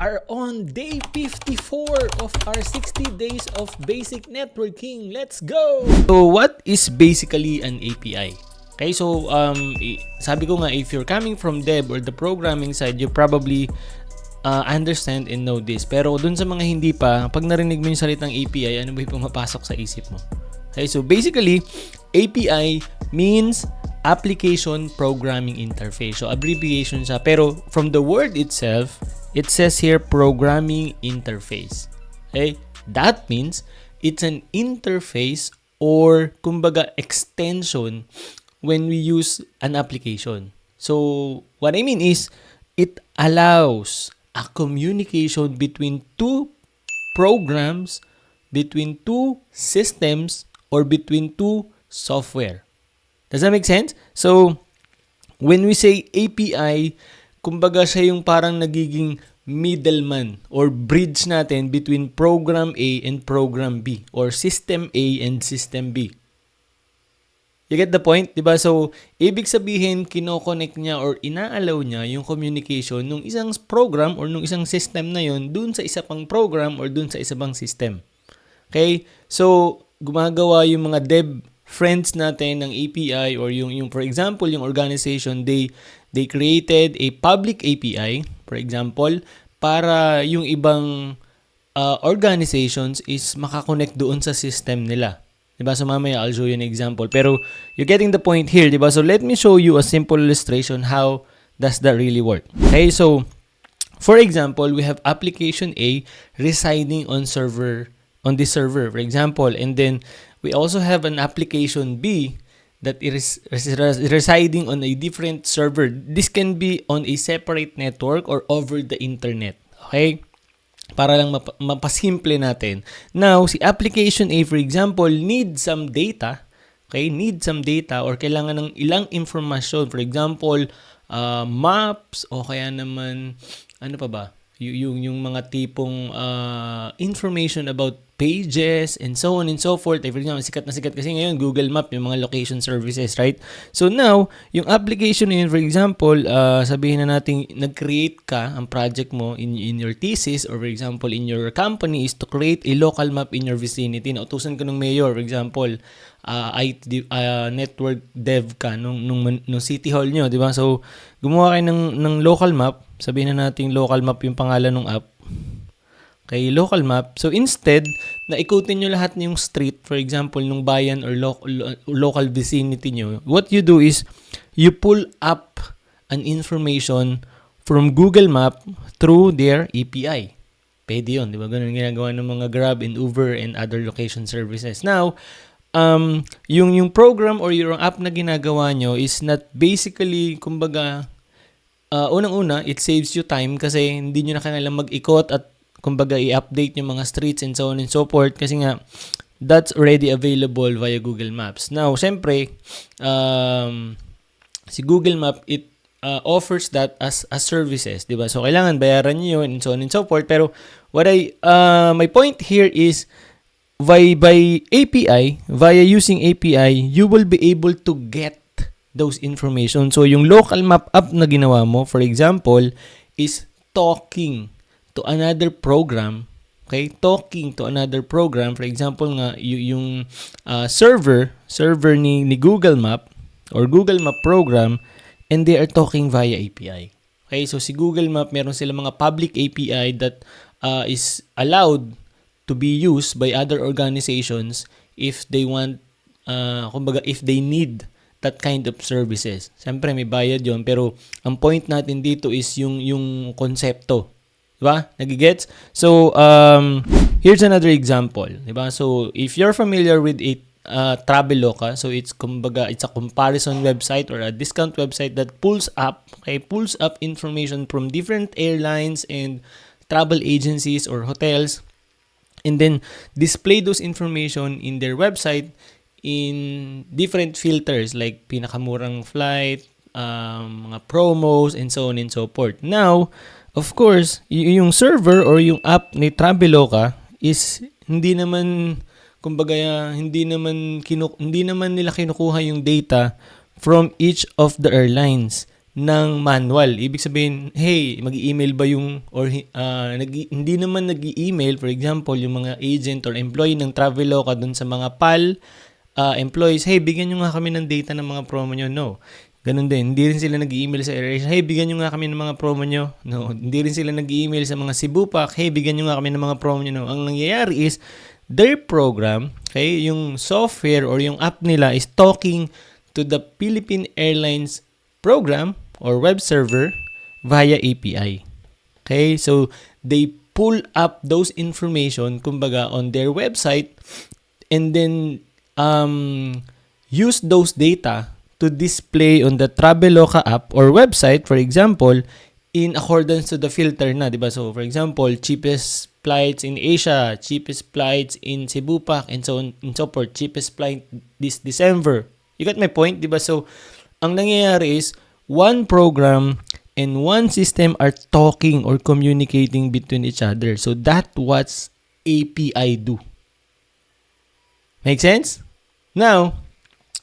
are on day 54 of our 60 days of basic networking. Let's go! So what is basically an API? Okay, so sabi ko nga, if you're coming from dev or the programming side, you probably understand and know this. Pero dun sa mga hindi pa, pag narinig mo yung salitang API, ano ba yung pumapasok sa isip mo? Okay, so basically, API means Application Programming Interface. So abbreviation siya. Pero from the word itself, it says here Programming Interface. Okay? That means it's an interface or kumbaga extension when we use an application. So what I mean is, it allows a communication between two programs, between two systems, or between two software. Does that make sense? So, when we say API, kumbaga siya yung parang nagiging middleman or bridge natin between program A and program B or system A and system B. You get the point? Diba? So, ibig sabihin, kinoconnect niya or inaalaw niya yung communication ng isang program or ng isang system na yun dun sa isa pang program or dun sa isa pang system. Okay? So, gumagawa yung mga dev friends natin ng API or yung for example, yung organization, they created a public API, for example, para yung ibang organizations is makakonect doon sa system nila. Diba? So mamaya I'll show you an example. Pero you're getting the point here, diba? So let me show you a simple illustration how does that really work. Okay, so for example, we have application A residing on this server, for example, and then we also have an application B that is residing on a different server. This can be on a separate network or over the internet. Okay? Para lang mapasimple natin. Now, si application A, for example, needs some data. Okay? Need some data or kailangan ng ilang information. For example, maps o kaya naman, ano pa ba? Yung mga tipong information about pages and so on and so forth. For example, sikat na sikat kasi ngayon Google Map, yung mga location services, right? So now, yung application yun, for example, sabihin na natin nag-create ka ang project mo in your thesis or for example in your company is to create a local map in your vicinity. Nautusan ka ng mayor, for example, network dev ka nung city hall nyo, di ba? So, gumawa kayo ng local map. Sabihin na natin local map yung pangalan ng app. Okay, local map. So instead, na ikutin nyo lahat ng street, for example, nung bayan or local vicinity nyo, what you do is, you pull up an information from Google Map through their API. Pwede yun, di ba? Ganun ginagawa ng mga Grab and Uber and other location services. Now, yung program or yung app na ginagawa nyo is not basically, kumbaga, unang-una, it saves you time kasi hindi nyo na kailangan mag-ikot at kumbaga i-update yung mga streets and so on and so forth kasi nga that's already available via Google Maps. Now, syempre, si Google Map, it offers that as services, di ba? So, kailangan bayaran nyo yun and so on and so forth. Pero, my point here is, by API, via using API, you will be able to get those information. So, yung local map app na ginawa mo, for example, is talking to another program. Okay? Talking to another program. For example nga, yung server ni Google Map or Google Map program, and they are talking via API. Okay? So, si Google Map, meron sila mga public API that is allowed to be used by other organizations if they want, kumbaga, if they need that kind of services. Siyempre, may bayad yon, pero ang point natin dito is yung konsepto. Diba? Nagigets? So, here's another example. Diba? So, if you're familiar with Traveloka, so it's a comparison website or a discount website that pulls up information from different airlines and travel agencies or hotels and then display those information in their website in different filters like pinakamurang flight, mga promos, and so on and so forth. Now, of course, yung server or yung app ni Traveloka is hindi naman nila kinukuha yung data from each of the airlines. ng manual. Ibig sabihin, hey, mag-email ba yung, or hindi naman nag-email, for example, yung mga agent or employee ng Traveloka dun sa mga employees, hey, bigyan nyo nga kami ng data ng mga promo nyo. No. Ganun din. Hindi rin sila nag-email sa AirAsia, hey, bigyan nyo nga kami ng mga promo nyo. No. Hindi rin sila nag-email sa mga Cebupac, hey, bigyan nyo nga kami ng mga promo nyo. No. Ang nangyayari is, their program, okay, yung software or yung app nila is talking to the Philippine Airlines program or web server via API. Okay, so they pull up those information, kumbaga, on their website and then use those data to display on the Traveloka app or website, for example, in accordance to the filter na, diba? So, for example, cheapest flights in Asia, cheapest flights in Cebupac, and so on and so forth, cheapest flight this December. You got my point, diba? So, ang nangyayari is, one program and one system are talking or communicating between each other. So, that's what API do. Make sense? Now,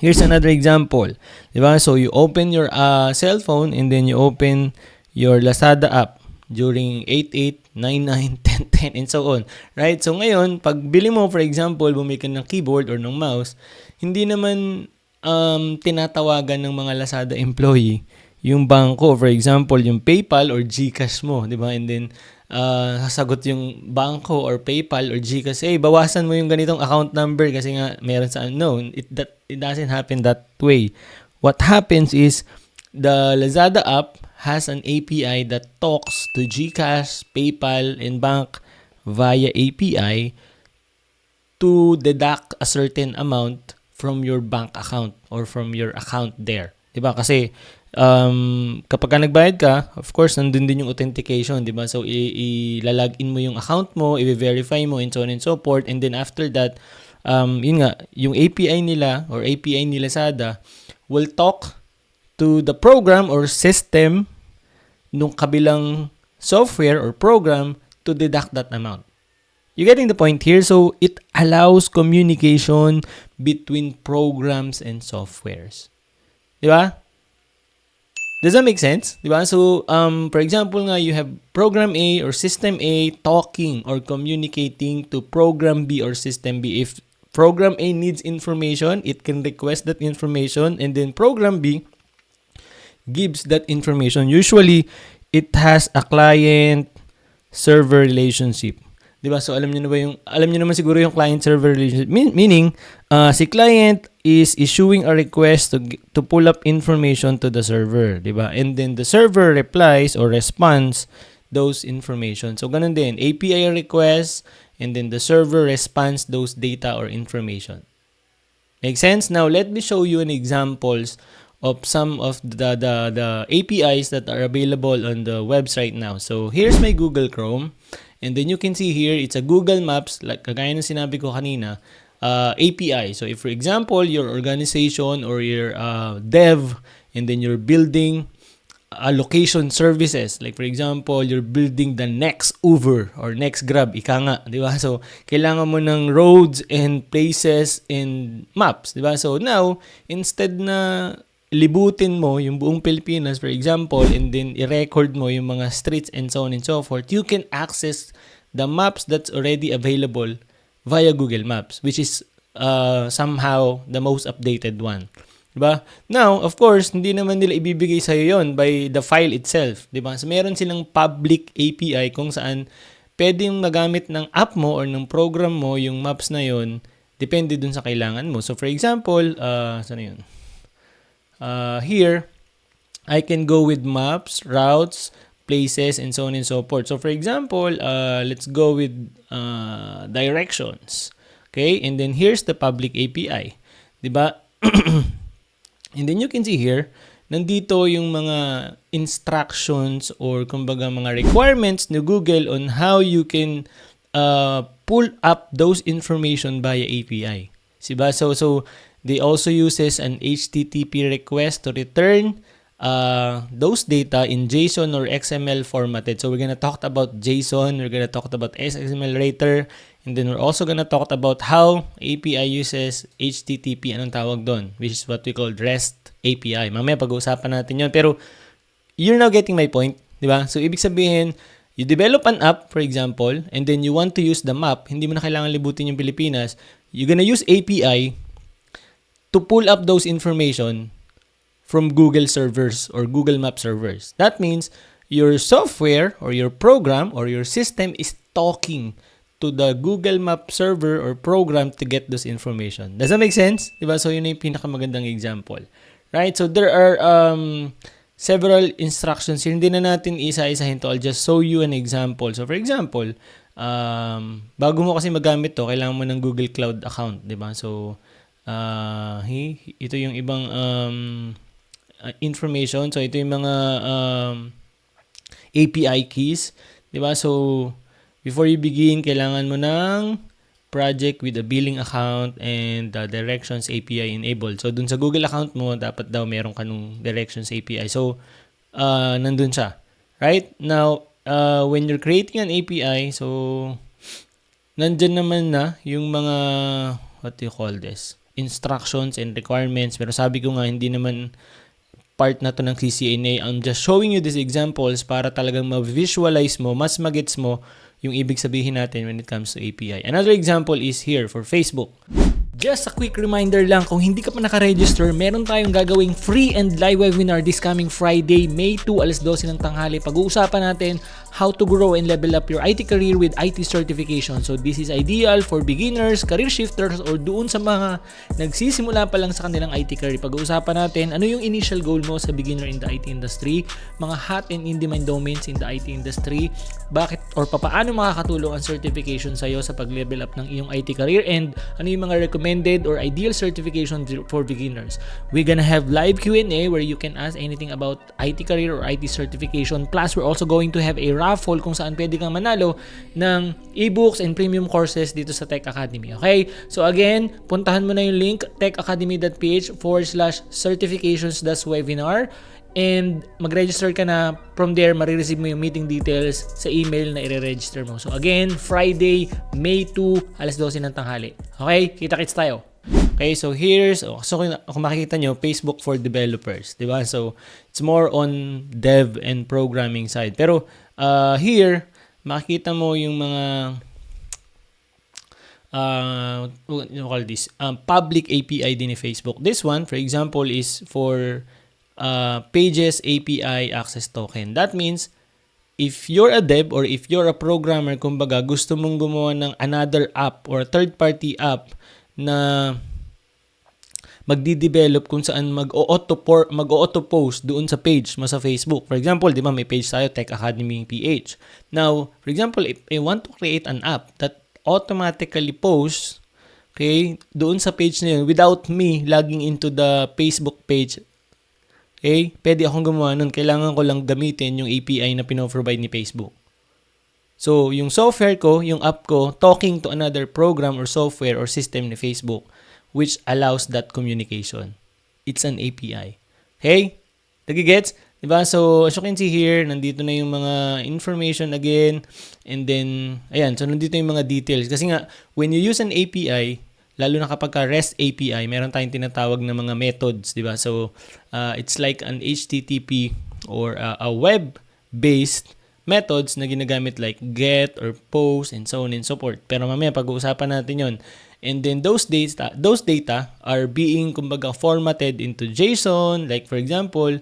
here's another example. Diba? So, you open your cell phone and then you open your Lazada app during 88, 99, 10, 10, and so on. Right? So, ngayon, pag bili mo, for example, bumili ka ng keyboard or ng mouse, hindi naman tinatawagan ng mga Lazada employee yung bangko. For example, yung PayPal or GCash mo. Diba? And then, sasagot yung bangko or PayPal or GCash, hey, bawasan mo yung ganitong account number kasi nga meron sa unknown. It doesn't happen that way. What happens is, the Lazada app has an API that talks to GCash, PayPal, and bank via API to deduct a certain amount from your bank account or from your account there. Diba? Kasi kapag ka nagbayad ka, of course, nandun din yung authentication. Diba? So, ilalagin mo yung account mo, i-verify mo, and so on and so forth. And then after that, yun nga, yung API nila or API ni Lazada will talk to the program or system nung kabilang software or program to deduct that amount. You getting the point here? So, it allows communication between programs and softwares. Diba? Does that make sense? Diba? So, for example nga, you have program A or system A talking or communicating to program B or system B. If program A needs information, it can request that information, and then program B gives that information. Usually, it has a client-server relationship. Diba? So, alam nyo naman siguro yung client-server relationship. Meaning, si client is issuing a request to pull up information to the server. Diba? And then, the server replies or responds those information. So, ganun din. API request, and then the server responds those data or information. Make sense? Now, let me show you an examples of some of the APIs that are available on the website now. So, here's my Google Chrome. And then you can see here, it's a Google Maps, like kagaya ng sinabi ko kanina, API. So, if for example, your organization or your dev, and then you're building location services. Like for example, you're building the next Uber or next Grab, ika nga, di ba? So, kailangan mo ng roads and places and maps, di ba? So, now, instead na libutin mo yung buong Pilipinas, for example, and then i-record mo yung mga streets and so on and so forth, you can access the maps that's already available via Google Maps, which is somehow the most updated one. Diba? Now, of course, hindi naman nila ibibigay sa'yo yon by the file itself. Diba? So, meron silang public API kung saan pwedeng magamit ng app mo or ng program mo yung maps na yon, depende dun sa kailangan mo. So, for example, saan yun? Here, I can go with maps, routes, places, and so on and so forth. So, for example, let's go with directions. Okay? And then, here's the public API. Diba? And then, you can see here, nandito yung mga instructions or kumbaga mga requirements ni Google on how you can pull up those information via API. Diba? So, they also uses an HTTP request to return those data in JSON or XML formatted. So we're gonna talk about JSON, we're gonna talk about XML later, and then we're also gonna talk about how API uses HTTP, anong tawag doon, which is what we call REST API. Mamaya pag-uusapan natin yun. Pero you're now getting my point, di ba? So, ibig sabihin, you develop an app, for example, and then you want to use the map, hindi mo na kailangan libutin yung Pilipinas, you're gonna use API to pull up those information from Google servers or Google Map servers. That means your software or your program or your system is talking to the Google Map server or program to get this information. Does that make sense? Diba? So, yun yung pinakamagandang example. Right? So, there are several instructions. Hindi na natin isa-isahin to. I'll just show you an example. So, for example, bago mo kasi magamit to, kailangan mo ng Google Cloud account. Diba? So, ito yung ibang information. So, ito yung mga API keys. Diba? So, before you begin, kailangan mo ng project with a billing account and the directions API enabled. So, dun sa Google account mo, dapat daw meron ka nung directions API. So, nandun siya. Right? Now, when you're creating an API, so, nandyan naman na yung mga, what do you call this? Instructions and requirements. Pero sabi ko nga, hindi naman part na to ng CCNA. I'm just showing you these examples para talagang ma-visualize mo, mas magets mo yung ibig sabihin natin when it comes to API. Another example is here for Facebook. Just a quick reminder lang, kung hindi ka pa nakaregister, meron tayong gagawing free and live webinar this coming Friday, May 2, alas 12 ng tanghali. Pag-uusapan natin how to grow and level up your IT career with IT certification. So this is ideal for beginners, career shifters, or doon sa mga nagsisimula pa lang sa kanilang IT career. Pag-uusapan natin ano yung initial goal mo sa beginner in the IT industry, mga hot and in-demand domains in the IT industry, bakit or paano makakatulong ang certification sa'yo sa pag-level up ng iyong IT career, and ano yung mga recommended or ideal certification for beginners. We're gonna have live Q&A where you can ask anything about IT career or IT certification. Plus, we're also going to have a raffle kung saan pwede kang manalo ng ebooks and premium courses dito sa Tech Academy. Okay? So again, puntahan mo na yung link techacademy.ph/certifications-webinar and mag-register ka na. From there, marireceive mo yung meeting details sa email na i-register mo. So again, Friday, May 2, alas 12 ng tanghali. Okay? Kita-kits tayo. Okay, so here's, so kung makikita nyo, Facebook for developers. Diba? So, it's more on dev and programming side. Pero, here, makikita mo yung mga, what do you call this? Public API din ni Facebook. This one, for example, is for Pages API Access Token. That means, if you're a dev or if you're a programmer, kumbaga, gusto mong gumawa ng another app or third-party app na magdi-develop kung saan mag-auto-post doon sa page mo sa Facebook. For example, di ba may page tayo, Tech Academy PH. Now, for example, if I want to create an app that automatically posts, okay, doon sa page na yun without me logging into the Facebook page, okay, pwede akong gumawa nun. Kailangan ko lang gamitin yung API na pinoprovide ni Facebook. So, yung software ko, yung app ko, talking to another program or software or system ni Facebook, which allows that communication. It's an API. Okay? Nagigets? Diba? So, as you can see here, nandito na yung mga information again. And then, ayan. So, nandito yung mga details. Kasi nga, when you use an API, lalo na kapag ka REST API, meron tayong tinatawag na mga methods. Diba? So, it's like an HTTP or a web-based methods na ginagamit like get or post and so on and so forth. Pero mamaya pag-uusapan natin yon. And then those data are being kumbaga formatted into JSON, like for example,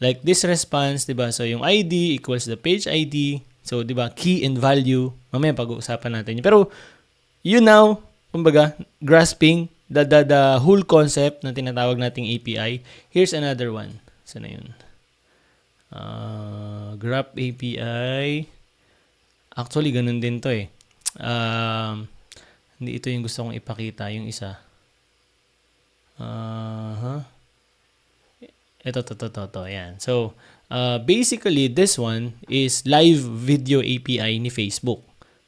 like this response, diba? So yung ID equals the page ID. So diba, key and value. Mamaya pag-uusapan natin yun. Pero you now, kumbaga, grasping the whole concept na tinatawag nating API. Here's another one. Saan na yun? Graph API. Actually, ganun din to eh. Hindi ito yung gusto kong ipakita, yung isa. Ito, yan. So, basically, this one is live video API ni Facebook.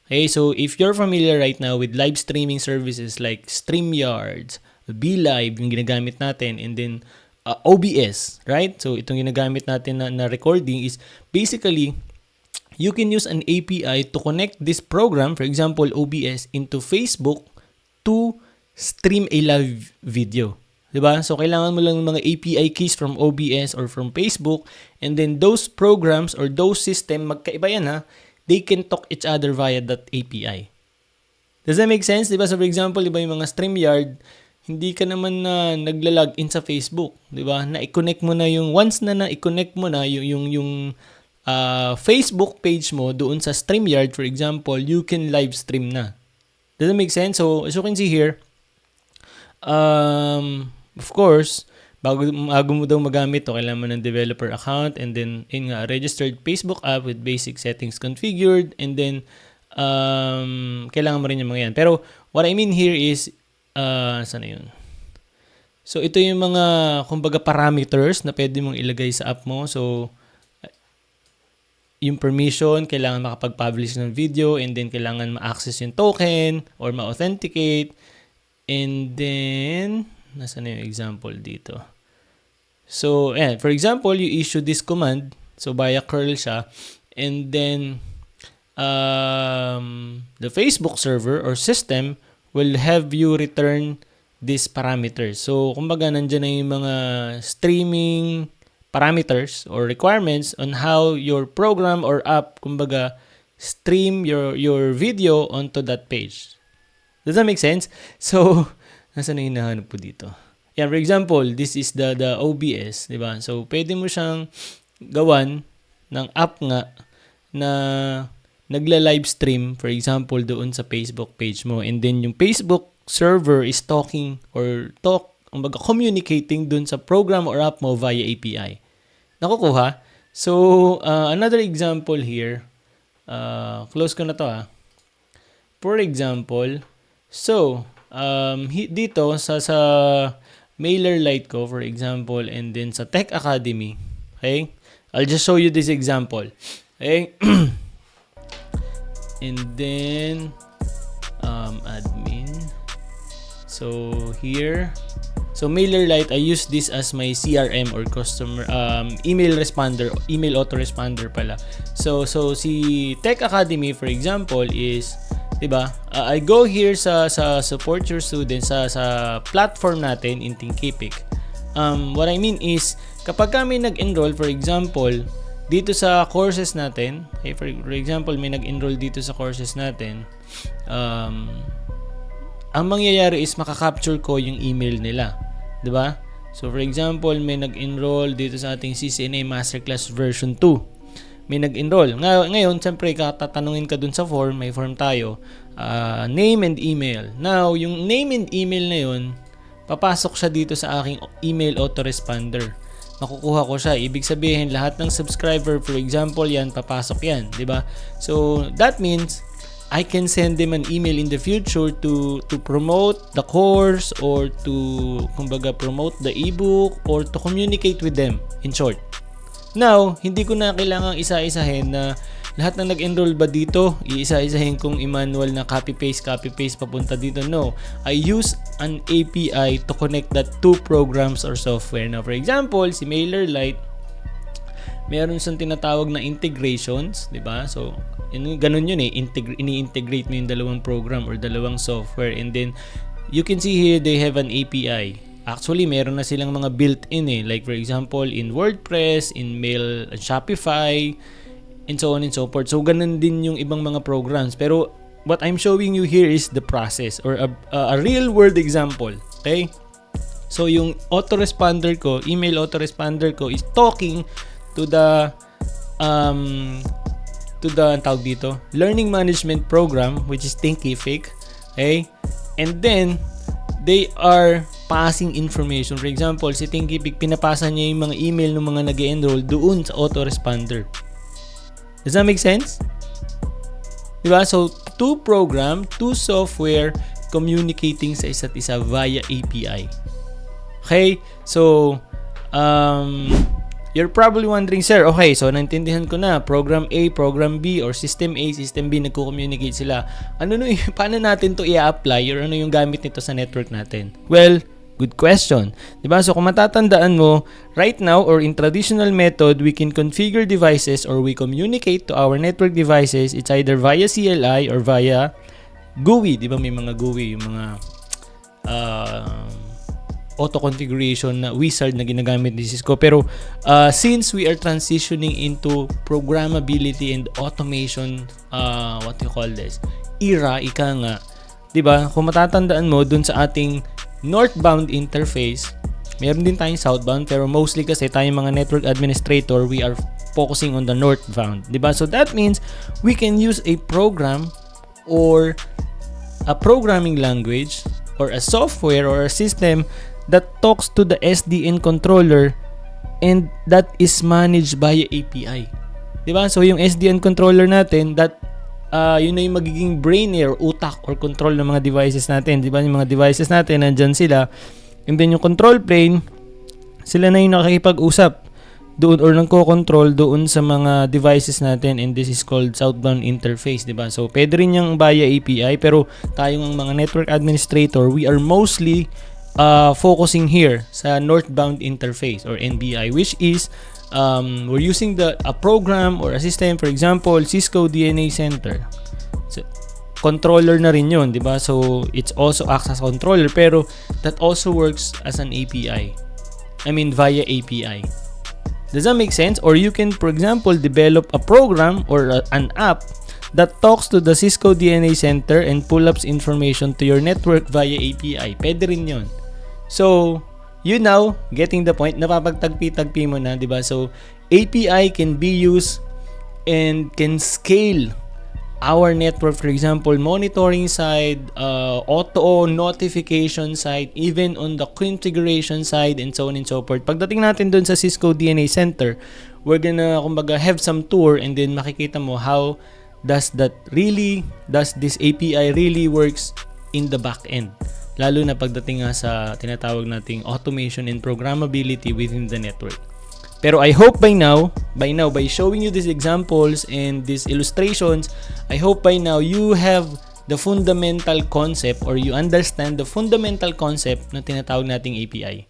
Okay, so if you're familiar right now with live streaming services like StreamYard, BeLive, yung ginagamit natin, and then OBS, right? So, itong ginagamit natin na recording is basically, you can use an API to connect this program, for example, OBS, into Facebook to stream a live video. Diba? So, kailangan mo lang ng mga API keys from OBS or from Facebook, and then those programs or those system, magkaiba yan ha, they can talk each other via that API. Does that make sense? Diba? So, for example, diba yung mga StreamYard, hindi ka naman na nagla-log in sa Facebook. Diba? Na-connect mo na yung, once na na-connect mo na yung Facebook page mo doon sa StreamYard, for example, you can live stream na. Does that make sense? So, as you can see here, of course, bago mo daw magamit to, kailangan mo ng developer account, and then registered Facebook app with basic settings configured, and then kailangan mo rin yung mga yan. Pero what I mean here is saan na yun? So ito yung mga kumbaga parameters na pwede mong ilagay sa app mo. So yung permission, kailangan makapag-publish ng video, and then kailangan ma-access yung token or ma-authenticate. And then, nasa na yung example dito? So, for example, you issue this command. So, via curl siya. And then, the Facebook server or system will have you return these parameters. So, kumbaga, nandyan na yung mga streaming parameters or requirements on how your program or app, kumbaga, stream your video onto that page. Does that make sense? So, nasa na hinahanap po dito? Yeah, for example, this is the OBS, di ba? So, pwede mo siyang gawan ng app nga na nagla-live stream, for example, doon sa Facebook page mo. And then, yung Facebook server is talking or communicating doon sa program or app mo via API. Nakukuha? So, another example here, close ko na to For example, so, dito sa MailerLite ko, for example, and then sa Tech Academy, okay? I'll just show you this example. Okay? And then, admin. So, here. So, MailerLite, I use this as my CRM or customer, email autoresponder pala. So, si Tech Academy, for example, is, diba? I go here sa support your students sa platform natin in Thinkific. What I mean is kapag kami nag-enroll, for example, dito sa courses natin, okay, for example, may nag-enroll dito sa courses natin, ang mangyayari is makaka-capture ko yung email nila, diba? So for example, may nag-enroll dito sa ating CCNA Masterclass version 2. May nag-enroll. Ngayon, siyempre, tatanungin ka dun sa form, may form tayo, name and email. Now, yung name and email na yun, papasok siya dito sa aking email autoresponder. Makukuha ko siya. Ibig sabihin, lahat ng subscriber, for example, yan, papasok yan. Diba? So, that means, I can send them an email in the future to promote the course or to, kumbaga, promote the ebook or to communicate with them, in short. Now, hindi ko na kailangang isa-isahin na lahat na nag-enroll ba dito, iisa-isahin kong i-manual na copy-paste papunta dito. No, I use an API to connect that two programs or software. Now, for example, si MailerLite, meron siyang tinatawag na integrations, di ba? So, ganun yun ini-integrate mo yung dalawang program or dalawang software, and then you can see here they have an API. Actually, meron na silang mga built-in like for example, in WordPress, in Mail, Shopify, and so on and so forth. So, ganun din yung ibang mga programs. Pero, what I'm showing you here is the process or a real-world example. Okay? So, yung autoresponder ko, email autoresponder ko is talking to the tawag dito, learning management program, which is Thinkific. Okay? And then, they are passing information. For example, si Thinkific, pinapasa niya yung mga email ng mga nag-enroll doon sa autoresponder. Does that make sense? Diba? So, two program, two software communicating sa isa't isa via API. Okay? So, you're probably wondering, sir, okay, so naintindihan ko na, program A, program B, or system A, system B, nagko-communicate sila. Paano natin to i-apply or ano yung gamit nito sa network natin? Well, good question. Diba? So, kung matatandaan mo, right now, or in traditional method, we can configure devices or we communicate to our network devices. It's either via CLI or via GUI. Diba? May mga GUI, yung mga auto configuration na wizard na ginagamit ni Cisco. Pero since we are transitioning into programmability and automation, era, ika nga, 'di ba? Kung matatandaan mo dun sa ating northbound interface, meron din tayong southbound, pero mostly kasi tayong mga network administrator, we are focusing on the northbound, 'di ba? So that means we can use a program or a programming language or a software or a system that talks to the SDN controller and that is managed via API. 'Di ba? So yung SDN controller natin, that yun na yung magiging brain or utak or control ng mga devices natin. 'Di ba? Yung mga devices natin nandiyan sila. And then yung control plane, sila na yung nakikipag-usap doon or nagko-control doon sa mga devices natin, and this is called southbound interface, 'di ba? So pwede rin yung via API, pero tayong ang mga network administrator, we are mostly focusing here sa northbound interface or NBI, which is we're using a program or a system, for example, Cisco DNA Center. So, controller na rin yun, 'di ba? So it's also acts as controller, pero that also works as an API. I mean via API. Does that make sense? Or you can, for example, develop a program or an app that talks to the Cisco DNA Center and pull up information to your network via API. Pwede rin yun. So, you now, getting the point, napapagtagpi-tagpi mo na, di ba? So, API can be used and can scale our network, for example, monitoring side, auto notification side, even on the configuration side, and so on and so forth. Pagdating natin dun sa Cisco DNA Center, we're gonna, kumbaga, have some tour, and then makikita mo how does this API really works in the back end. Lalo na pagdating nga sa tinatawag nating automation and programmability within the network. Pero I hope by now, by showing you these examples and these illustrations, I hope by now you have the fundamental concept or you understand the fundamental concept na tinatawag nating API.